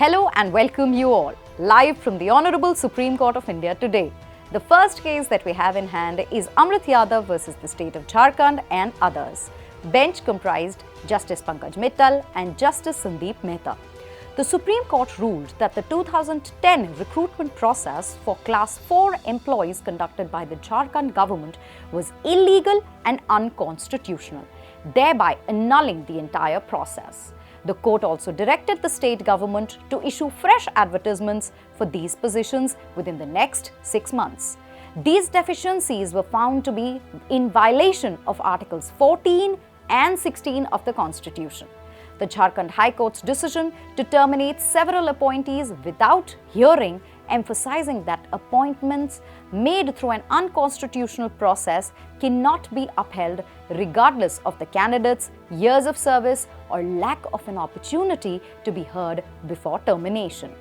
Hello and welcome you all, live from the Honorable Supreme Court of India today. The first case that we have in hand is Amrit Yadav versus the state of Jharkhand and others. Bench comprised Justice Pankaj Mithal and Justice Sandeep Mehta. The Supreme Court ruled that the 2010 recruitment process for Class 4 employees conducted by the Jharkhand government was illegal and unconstitutional, thereby annulling the entire process. The court also directed the state government to issue fresh advertisements for these positions within the next 6 months. These deficiencies were found to be in violation of Articles 14 and 16 of the Constitution. The Jharkhand High Court's decision to terminate several appointees without hearing, emphasizing that appointments made through an unconstitutional process cannot be upheld regardless of the candidate's years of service or lack of an opportunity to be heard before termination.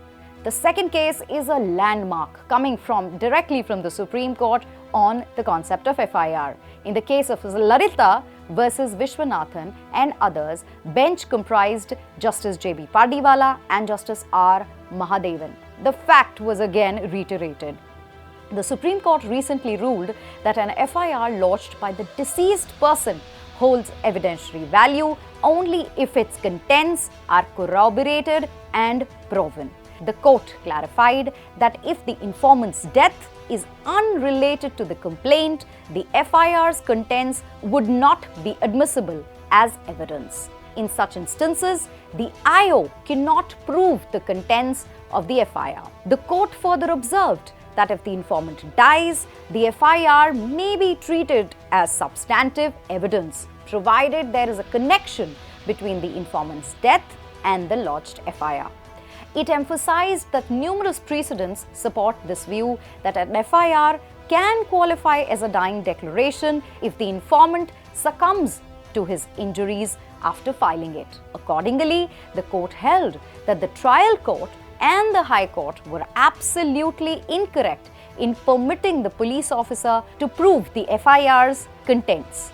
The second case is a landmark coming directly from the Supreme Court on the concept of FIR. In the case of Lalita versus Vishwanath and others, bench comprised Justice J.B. Pardiwala and Justice R. Mahadevan. The fact was again reiterated. The Supreme Court recently ruled that an FIR lodged by the deceased person holds evidentiary value only if its contents are corroborated and proven. The court clarified that if the informant's death is unrelated to the complaint, the FIR's contents would not be admissible as evidence. In such instances, the IO cannot prove the contents of the FIR. The court further observed that if the informant dies, the FIR may be treated as substantive evidence, provided there is a connection between the informant's death and the lodged FIR. It emphasized that numerous precedents support this view that an FIR can qualify as a dying declaration if the informant succumbs to his injuries after filing it. Accordingly, the court held that the trial court and the High Court were absolutely incorrect in permitting the police officer to prove the FIR's contents.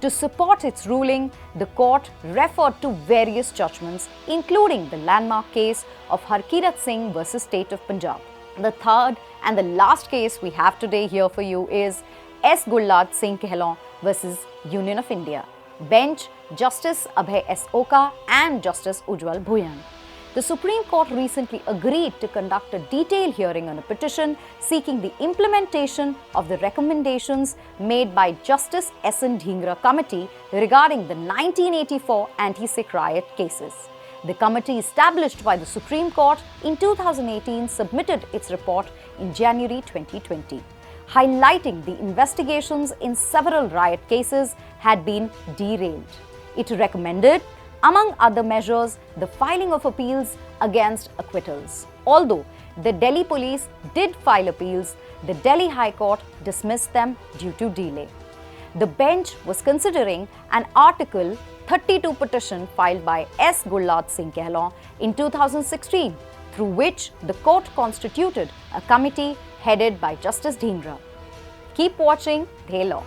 To support its ruling, the court referred to various judgments, including the landmark case of Harkirat Singh versus State of Punjab. The third and the last case we have today here for you is S. Gulad Singh Kehlon versus Union of India. Bench Justice Abhay S. Oka and Justice Ujjwal Bhuyan. The Supreme Court recently agreed to conduct a detailed hearing on a petition seeking the implementation of the recommendations made by Justice S. N. Dhingra Committee regarding the 1984 anti-Sikh riot cases. The committee established by the Supreme Court in 2018 submitted its report in January 2020, highlighting the investigations in several riot cases had been derailed. It recommended, among other measures, the filing of appeals against acquittals. Although the Delhi police did file appeals, the Delhi High Court dismissed them due to delay. The bench was considering an Article 32 petition filed by S. Gulad Singh Kehlon in 2016, through which the court constituted a committee headed by Justice Dhingra. Keep watching The Law.